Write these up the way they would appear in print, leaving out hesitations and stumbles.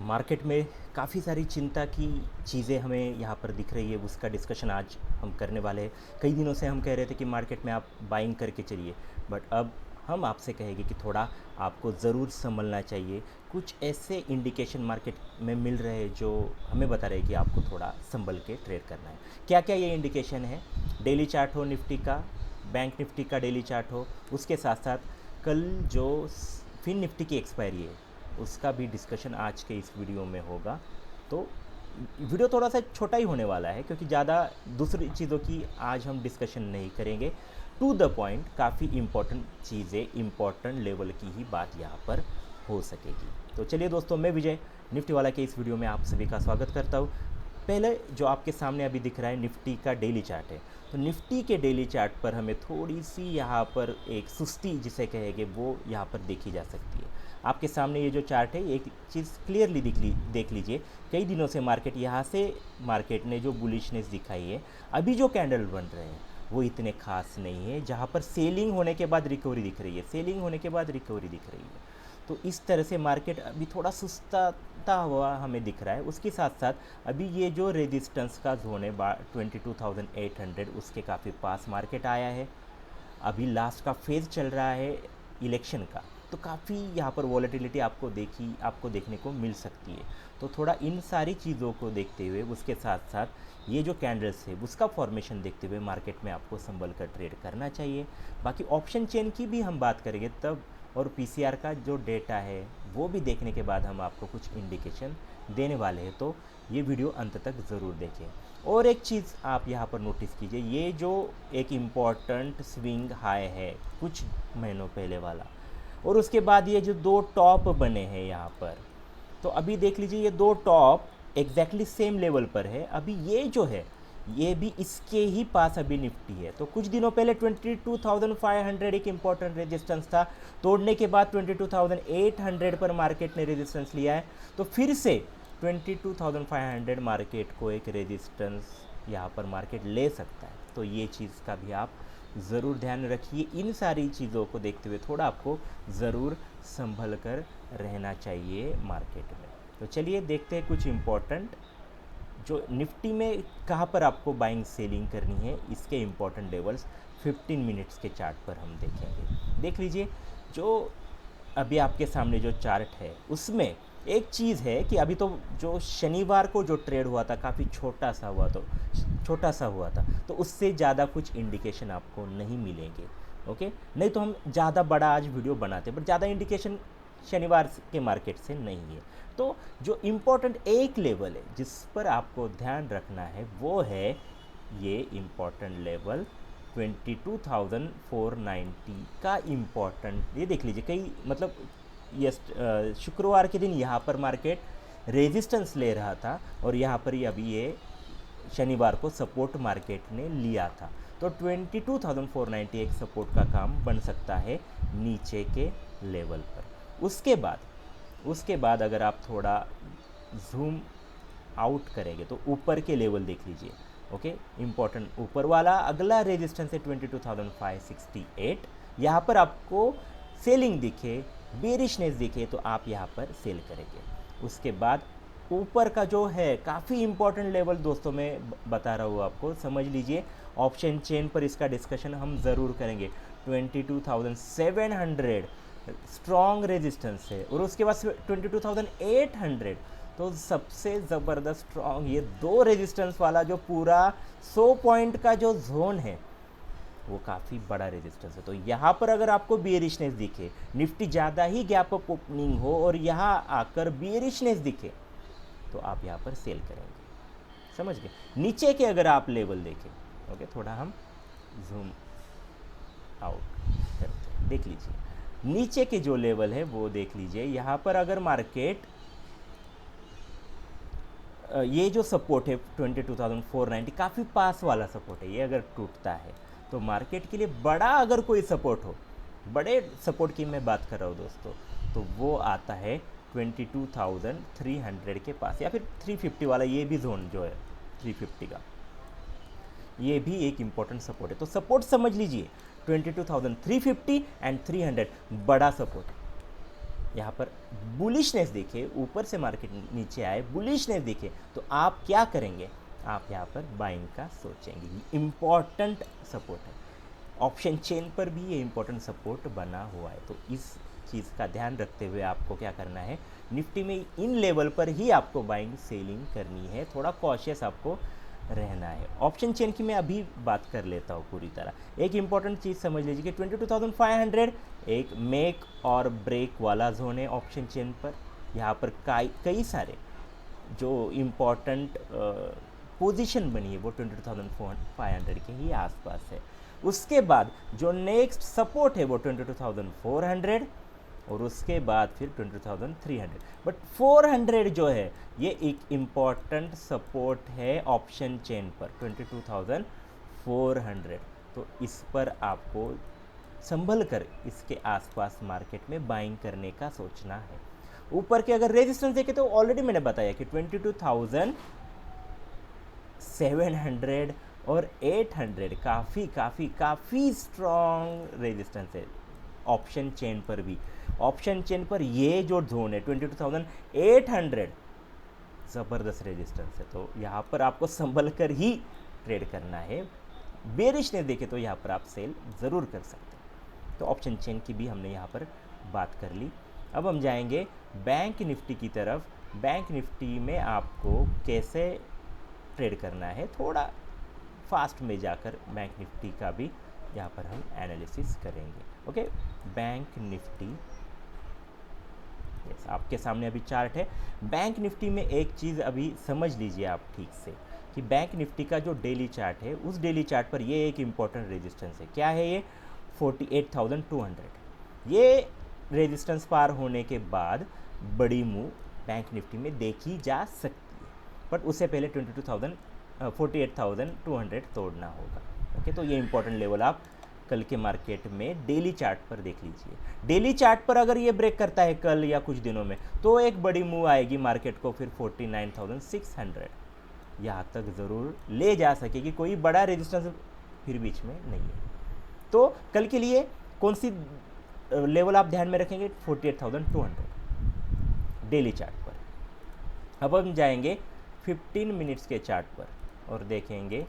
Market में काफ़ी सारी चिंता की चीज़ें हमें यहाँ पर दिख रही है, उसका डिस्कशन आज हम करने वाले हैं। कई दिनों से हम कह रहे थे कि मार्केट में आप बाइंग करके चलिए, बट अब हम आपसे कहेंगे कि थोड़ा आपको ज़रूर संभलना चाहिए। कुछ ऐसे इंडिकेशन मार्केट में मिल रहे हैं जो हमें बता रहे हैं कि आपको थोड़ा संभल के ट्रेड करना है। क्या क्या ये इंडिकेशन है? डेली चार्ट हो निफ्टी का, बैंक निफ्टी का डेली चार्ट हो, उसके साथ साथ कल जो फिन निफ्टी की एक्सपायरी है उसका भी डिस्कशन आज के इस वीडियो में होगा। तो वीडियो थोड़ा सा छोटा ही होने वाला है क्योंकि ज़्यादा दूसरी चीज़ों की आज हम डिस्कशन नहीं करेंगे। टू द पॉइंट काफ़ी इम्पोर्टेंट चीज़ें, इम्पोर्टेंट लेवल की ही बात यहाँ पर हो सकेगी। तो चलिए दोस्तों, मैं विजय निफ्टी वाला के इस वीडियो में आप सभी का स्वागत करता हूँ। पहले जो आपके सामने अभी दिख रहा है निफ्टी का डेली चार्ट है। तो निफ्टी के डेली चार्ट पर हमें थोड़ी सी यहाँ पर एक सुस्ती जिसे कहेंगे वो यहाँ पर देखी जा सकती है। आपके सामने ये जो चार्ट है, एक चीज़ क्लियरली देख लीजिए। कई दिनों से मार्केट ने जो बुलिशनेस दिखाई है, अभी जो कैंडल बन रहे हैं वो इतने खास नहीं है। जहाँ पर सेलिंग होने के बाद रिकवरी दिख रही है, सेलिंग होने के बाद रिकवरी दिख रही है। तो इस तरह से मार्केट अभी थोड़ा सुस्ताता हुआ हमें दिख रहा है। उसके साथ साथ अभी ये जो रेजिस्टेंस का जोन है 22,800, उसके काफ़ी पास मार्केट आया है। अभी लास्ट का फेज़ चल रहा है इलेक्शन का, तो काफ़ी यहाँ पर वॉलेटिलिटी आपको देखने को मिल सकती है। तो थोड़ा इन सारी चीज़ों को देखते हुए, उसके साथ साथ ये जो कैंडल्स है उसका फॉर्मेशन देखते हुए मार्केट में आपको संभल कर ट्रेड करना चाहिए। बाकी ऑप्शन चेन की भी हम बात करेंगे तब, और पीसीआर का जो डेटा है वो भी देखने के बाद हम आपको कुछ इंडिकेशन देने वाले हैं। तो ये वीडियो अंत तक ज़रूर देखें। और एक चीज़ आप यहाँ पर नोटिस कीजिए, ये जो एक इम्पॉर्टेंट स्विंग हाई है कुछ महीनों पहले वाला, और उसके बाद ये जो दो टॉप बने हैं यहाँ पर, तो अभी देख लीजिए ये दो टॉप एग्जैक्टली सेम लेवल पर है। अभी ये जो है ये भी इसके ही पास अभी निफ्टी है। तो कुछ दिनों पहले 22,500 एक इम्पॉर्टेंट रेजिस्टेंस था, तोड़ने के बाद 22,800 पर मार्केट ने रेजिस्टेंस लिया है। तो फिर से 22,500 मार्केट को एक रेजिस्टेंस यहाँ पर मार्केट ले सकता है। तो ये चीज़ का भी आप ज़रूर ध्यान रखिए। इन सारी चीज़ों को देखते हुए थोड़ा आपको ज़रूर संभल कर रहना चाहिए मार्केट में। तो चलिए देखते हैं कुछ इम्पोर्टेंट जो निफ्टी में कहाँ पर आपको बाइंग सेलिंग करनी है, इसके इम्पोर्टेंट लेवल्स 15 मिनट्स के चार्ट पर हम देखेंगे। देख लीजिए, जो अभी आपके सामने जो चार्ट है उसमें एक चीज़ है कि अभी तो जो शनिवार को जो ट्रेड हुआ था काफ़ी छोटा सा हुआ था, तो उससे ज़्यादा कुछ इंडिकेशन आपको नहीं मिलेंगे। ओके, नहीं तो हम ज़्यादा बड़ा आज वीडियो बनाते, बट ज़्यादा इंडिकेशन शनिवार के मार्केट से नहीं है। तो जो इम्पोर्टेंट एक लेवल है जिस पर आपको ध्यान रखना है वो है ये इम्पोर्टेंट लेवल 22,490 का इम्पोर्टेंट। ये देख लीजिए, कई मतलब शुक्रवार के दिन यहाँ पर मार्केट रेजिस्टेंस ले रहा था और यहाँ पर ही अभी ये शनिवार को सपोर्ट मार्केट ने लिया था। तो 22,490 एक सपोर्ट का काम बन सकता है नीचे के लेवल पर। उसके बाद अगर आप थोड़ा जूम आउट करेंगे तो ऊपर के लेवल देख लीजिए। ओके, इम्पॉर्टेंट ऊपर वाला अगला रेजिस्टेंस है 22,568। यहाँ पर आपको सेलिंग दिखे, बेरिशनेस दिखे तो आप यहाँ पर सेल करेंगे। उसके बाद ऊपर का जो है काफ़ी इंपॉर्टेंट लेवल दोस्तों, मैं बता रहा हूँ आपको, समझ लीजिए। ऑप्शन चेन पर इसका डिस्कशन हम ज़रूर करेंगे। 22,700 स्ट्रॉन्ग रेजिस्टेंस है, और उसके बाद 22,800, तो सबसे ज़बरदस्त स्ट्रॉन्ग ये दो रेजिस्टेंस वाला जो पूरा 100 पॉइंट का जो जोन है वो काफ़ी बड़ा रेजिस्टेंस है। तो यहाँ पर अगर आपको बियरिशनेस दिखे, निफ्टी ज़्यादा ही गैप अप ओपनिंग हो और यहाँ आकर बियरिशनेस दिखे, तो आप यहाँ पर सेल करेंगे। समझ गए? नीचे के अगर आप लेवल देखें, ओके, थोड़ा हम जूम आउट करते हैं, देख लीजिए नीचे के जो लेवल है वो देख लीजिए। यहाँ पर अगर मार्केट ये जो सपोर्ट है 22,490 काफ़ी पास वाला सपोर्ट है, ये अगर टूटता है तो मार्केट के लिए बड़ा अगर कोई सपोर्ट हो, बड़े सपोर्ट की मैं बात कर रहा हूँ दोस्तों, तो वो आता है 22,300 के पास, या फिर 350 वाला ये भी जोन जो है 350 का, ये भी एक इम्पॉर्टेंट सपोर्ट है। तो सपोर्ट समझ लीजिए 22,350 एंड 300 बड़ा सपोर्ट है। यहाँ पर बुलिशनेस देखे, ऊपर से मार्केट नीचे आए, बुलिशनेस देखे, तो आप क्या करेंगे, आप यहाँ पर बाइंग का सोचेंगे। ये इम्पॉर्टेंट सपोर्ट है, ऑप्शन चेन पर भी ये इम्पॉर्टेंट सपोर्ट बना हुआ है। तो इस चीज़ का ध्यान रखते हुए आपको क्या करना है, निफ्टी में इन लेवल पर ही आपको बाइंग सेलिंग करनी है, थोड़ा कॉशियस आपको रहना है। ऑप्शन चेन की मैं अभी बात कर लेता हूँ पूरी तरह। एक इंपॉर्टेंट चीज़ समझ लीजिए कि 22,500 एक मेक और ब्रेक वाला जोन है ऑप्शन चेन पर। यहाँ पर कई सारे जो इम्पॉर्टेंट पोजीशन बनी है वो 22,500 के ही आसपास है। उसके बाद जो नेक्स्ट सपोर्ट है वो 22,400 और उसके बाद फिर 20,300। बट 400 जो है ये एक इम्पॉर्टेंट सपोर्ट है ऑप्शन चेन पर 22,400। तो इस पर आपको संभल कर इसके आसपास मार्केट में बाइंग करने का सोचना है। ऊपर के अगर रेजिस्टेंस देखें तो ऑलरेडी मैंने बताया कि 22,700 और 800 काफ़ी स्ट्रॉन्ग रेजिस्टेंस है ऑप्शन चेन पर भी। ऑप्शन चेन पर ये जो जोन है 22,800 ज़बरदस्त रेजिस्टेंस है। तो यहाँ पर आपको संभल कर ही ट्रेड करना है। बेरिश ने देखे तो यहाँ पर आप सेल ज़रूर कर सकते हैं। तो ऑप्शन चेन की भी हमने यहाँ पर बात कर ली। अब हम जाएंगे बैंक निफ्टी की तरफ। बैंक निफ्टी में आपको कैसे ट्रेड करना है, थोड़ा फास्ट में जाकर बैंक निफ्टी का भी यहाँ पर हम एनालिसिस करेंगे। ओके, बैंक निफ्टी, यस, आपके सामने अभी चार्ट है। बैंक निफ्टी में एक चीज़ अभी समझ लीजिए आप ठीक से कि बैंक निफ्टी का जो डेली चार्ट है उस डेली चार्ट पर ये एक इम्पॉर्टेंट रेजिस्टेंस है। क्या है ये? 48,200। ये रेजिस्टेंस पार होने के बाद बड़ी मूव बैंक निफ्टी में देखी जा सकती है, बट उससे पहले 48,200 तोड़ना होगा। ओके, तो ये इंपॉर्टेंट लेवल आप कल के मार्केट में डेली चार्ट पर देख लीजिए। डेली चार्ट पर अगर ये ब्रेक करता है कल या कुछ दिनों में तो एक बड़ी मूव आएगी मार्केट को फिर 49,600 यहाँ तक ज़रूर ले जा सकेगी। कोई बड़ा रेजिस्टेंस फिर बीच में नहीं है। तो कल के लिए कौन सी लेवल आप ध्यान में रखेंगे? 48,200 डेली चार्ट पर। अब हम जाएंगे 15 मिनट्स के चार्ट पर और देखेंगे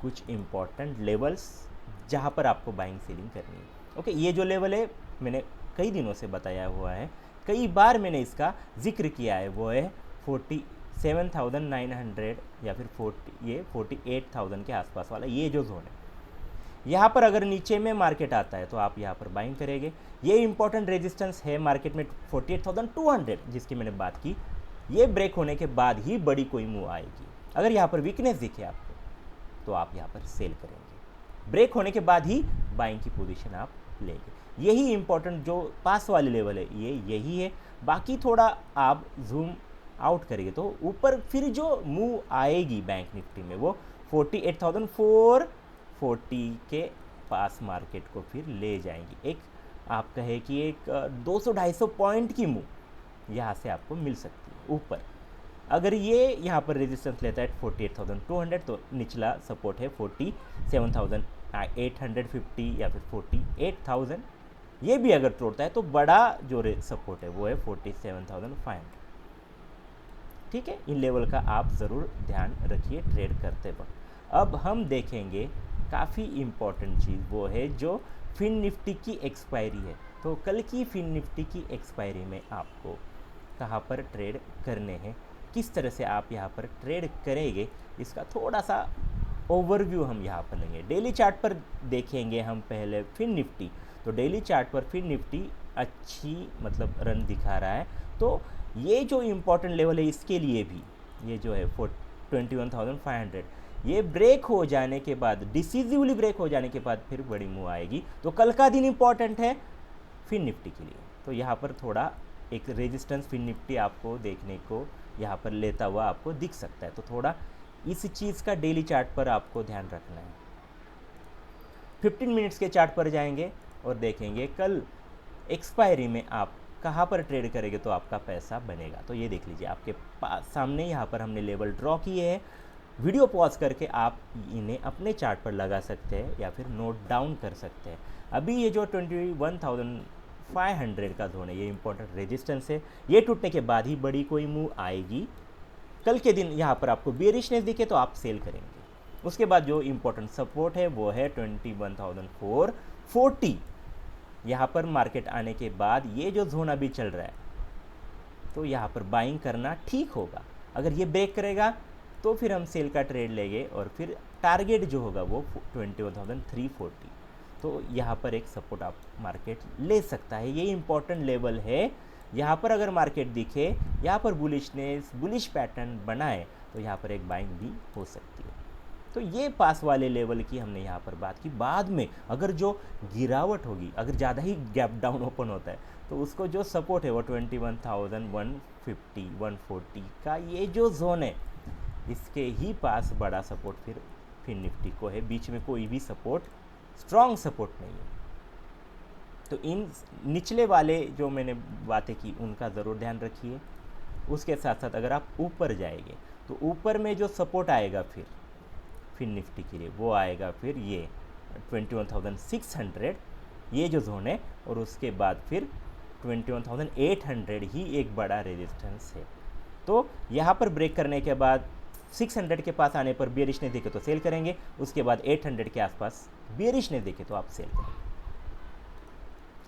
कुछ इम्पॉर्टेंट लेवल्स जहाँ पर आपको बाइंग सेलिंग करनी है। ओके, ये जो लेवल है मैंने कई दिनों से बताया हुआ है, कई बार मैंने इसका जिक्र किया है, वो है 47,900 या फिर 48,000 के आसपास वाला ये जो जोन है। यहाँ पर अगर नीचे में मार्केट आता है तो आप यहाँ पर बाइंग करेंगे। ये इंपॉर्टेंट रेजिस्टेंस है मार्केट में 48,200 जिसकी मैंने बात की। ये ब्रेक होने के बाद ही बड़ी कोई मूव आएगी। अगर यहाँ पर वीकनेस दिखे आपको तो आप यहाँ पर सेल करेंगे। ब्रेक होने के बाद ही बाइंग की पोजीशन आप लेंगे। यही इंपॉर्टेंट जो पास वाली लेवल है ये यही है। बाकी थोड़ा आप जूम आउट करेंगे तो ऊपर फिर जो मूव आएगी बैंक निफ्टी में वो 48,440 के पास मार्केट को फिर ले जाएंगी। एक आप कहे कि एक 200-250 पॉइंट की मूव यहाँ से आपको मिल सकती है ऊपर। अगर ये यहाँ पर रेजिस्टेंस लेता है 48,200 तो निचला सपोर्ट है 47,850 या फिर 48,000। ये भी अगर तोड़ता है तो बड़ा जो सपोर्ट है वो है 47,500। ठीक है, इन लेवल का आप ज़रूर ध्यान रखिए ट्रेड करते वक्त। अब हम देखेंगे काफ़ी इम्पॉर्टेंट चीज़, वो है जो फिन निफ्टी की एक्सपायरी है। तो कल की फिन निफ्टी की एक्सपायरी में आपको कहाँ पर ट्रेड करने हैं, किस तरह से आप यहाँ पर ट्रेड करेंगे, इसका थोड़ा सा ओवरव्यू हम यहाँ पर लेंगे। डेली चार्ट पर देखेंगे हम पहले फिन निफ्टी। तो डेली चार्ट पर फिन निफ्टी अच्छी मतलब रन दिखा रहा है। तो ये जो इम्पोर्टेंट लेवल है इसके लिए भी ये जो है 21,500 ये ब्रेक हो जाने के बाद, डिसीजिवली ब्रेक हो जाने के बाद फिर बड़ी मूव आएगी। तो कल का दिन इंपॉर्टेंट है फिन निफ्टी के लिए। तो यहाँ पर थोड़ा एक रेजिस्टेंस फिन निफ्टी आपको देखने को यहाँ पर लेता हुआ आपको दिख सकता है। तो थोड़ा इस चीज़ का डेली चार्ट पर आपको ध्यान रखना है। 15 मिनट्स के चार्ट पर जाएंगे और देखेंगे कल एक्सपायरी में आप कहाँ पर ट्रेड करेंगे तो आपका पैसा बनेगा। तो ये देख लीजिए आपके पास सामने यहाँ पर हमने लेवल ड्रॉ किए हैं। वीडियो पॉज करके आप इन्हें अपने चार्ट पर लगा सकते हैं या फिर नोट डाउन कर सकते हैं। अभी ये जो 500 का जोन है, ये इंपॉर्टेंट रेजिस्टेंस है। ये टूटने के बाद ही बड़ी कोई मूव आएगी। कल के दिन यहाँ पर आपको बेरिशनेस दिखे तो आप सेल करेंगे। उसके बाद जो इंपॉर्टेंट सपोर्ट है वो है 21,440। यहाँ पर मार्केट आने के बाद ये जो जोन अभी चल रहा है तो यहाँ पर बाइंग करना ठीक होगा। अगर ये ब्रेक करेगा तो फिर हम सेल का ट्रेड लेंगे और फिर टारगेट जो होगा वो 21,340। तो यहाँ पर एक सपोर्ट आप मार्केट ले सकता है। ये इंपॉर्टेंट लेवल है। यहाँ पर अगर मार्केट दिखे, यहाँ पर बुलिश पैटर्न बनाए तो यहाँ पर एक बाइंग भी हो सकती है। तो ये पास वाले लेवल की हमने यहाँ पर बात की। बाद में अगर जो गिरावट होगी, अगर ज़्यादा ही गैप डाउन ओपन होता है तो उसको जो सपोर्ट है वो 21,150 140 का ये जो जोन है, इसके ही पास बड़ा सपोर्ट फिर निफ्टी को है। बीच में कोई भी सपोर्ट, स्ट्रॉन्ग सपोर्ट नहीं है। तो इन निचले वाले जो मैंने बातें की उनका ज़रूर ध्यान रखिए। उसके साथ साथ अगर आप ऊपर जाएंगे तो ऊपर में जो सपोर्ट आएगा फिर निफ्टी के लिए वो आएगा फिर ये 21,600 ये जो जोन है, और उसके बाद फिर 21,800 ही एक बड़ा रेजिस्टेंस है। तो यहाँ पर ब्रेक करने के बाद 600 के पास आने पर बेरिश ने देखे तो सेल करेंगे। उसके बाद 800 के आसपास बेरिश ने देखे तो आप सेल करेंगे।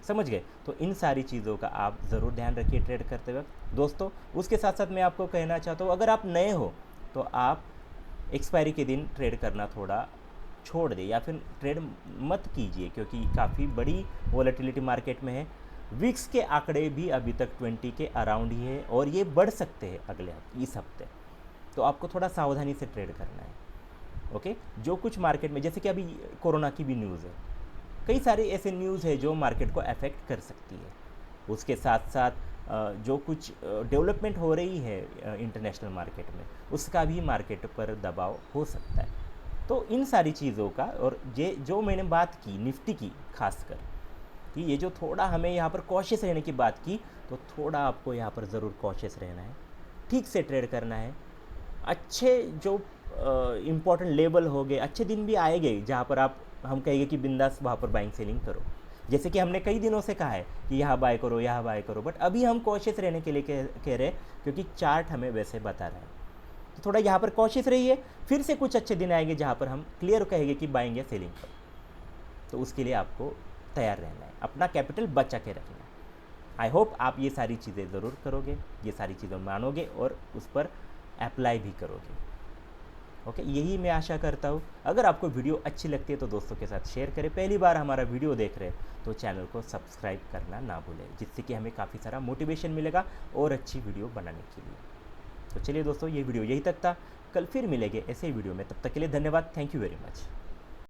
समझ गए? तो इन सारी चीज़ों का आप ज़रूर ध्यान रखिए ट्रेड करते वक्त दोस्तों। उसके साथ साथ मैं आपको कहना चाहता हूँ, अगर आप नए हो तो आप एक्सपायरी के दिन ट्रेड करना थोड़ा छोड़ दें या फिर ट्रेड मत कीजिए, क्योंकि काफ़ी बड़ी वॉलेटिलिटी मार्केट में है। विक्स के आंकड़े भी अभी तक 20 के अराउंड ही है और ये बढ़ सकते हैं इस हफ्ते। तो आपको थोड़ा सावधानी से ट्रेड करना है। ओके, जो कुछ मार्केट में, जैसे कि अभी कोरोना की भी न्यूज़ है, कई सारे ऐसे न्यूज़ है जो मार्केट को अफेक्ट कर सकती है। उसके साथ साथ जो कुछ डेवलपमेंट हो रही है इंटरनेशनल मार्केट में, उसका भी मार्केट पर दबाव हो सकता है। तो इन सारी चीज़ों का, और ये जो मैंने बात की निफ्टी की खासकर, कि ये जो थोड़ा हमें यहाँ पर कॉशियस रहने की बात की, तो थोड़ा आपको यहाँ पर ज़रूर कॉशियस रहना है, ठीक से ट्रेड करना है। अच्छे जो इम्पोर्टेंट लेवल हो गए, अच्छे दिन भी आएंगे जहाँ पर हम कहेंगे कि बिंदास वहाँ पर बाइंग सेलिंग करो। जैसे कि हमने कई दिनों से कहा है कि यहाँ बाय करो, यहाँ बाय करो, बट अभी हम कॉशियस रहने के लिए कह रहे हैं, क्योंकि चार्ट हमें वैसे बता रहा है। तो थोड़ा यहाँ पर कॉशियस रहिए। फिर से कुछ अच्छे दिन आएंगे जहाँ पर हम क्लियर कहेंगे कि बाइंग या सेलिंग करो। तो उसके लिए आपको तैयार रहना है, अपना कैपिटल बचा के रखना है। आई होप आप ये सारी चीज़ें ज़रूर करोगे, ये सारी चीज़ें मानोगे और उस पर अप्लाई भी करोगे। ओके, यही मैं आशा करता हूँ। अगर आपको वीडियो अच्छी लगती है तो दोस्तों के साथ शेयर करें। पहली बार हमारा वीडियो देख रहे हैं तो चैनल को सब्सक्राइब करना ना भूलें, जिससे कि हमें काफ़ी सारा मोटिवेशन मिलेगा और अच्छी वीडियो बनाने के लिए। तो चलिए दोस्तों, ये वीडियो यही तक था। कल फिर मिलेंगे ऐसे ही वीडियो में। तब तक के लिए धन्यवाद। Thank you very much.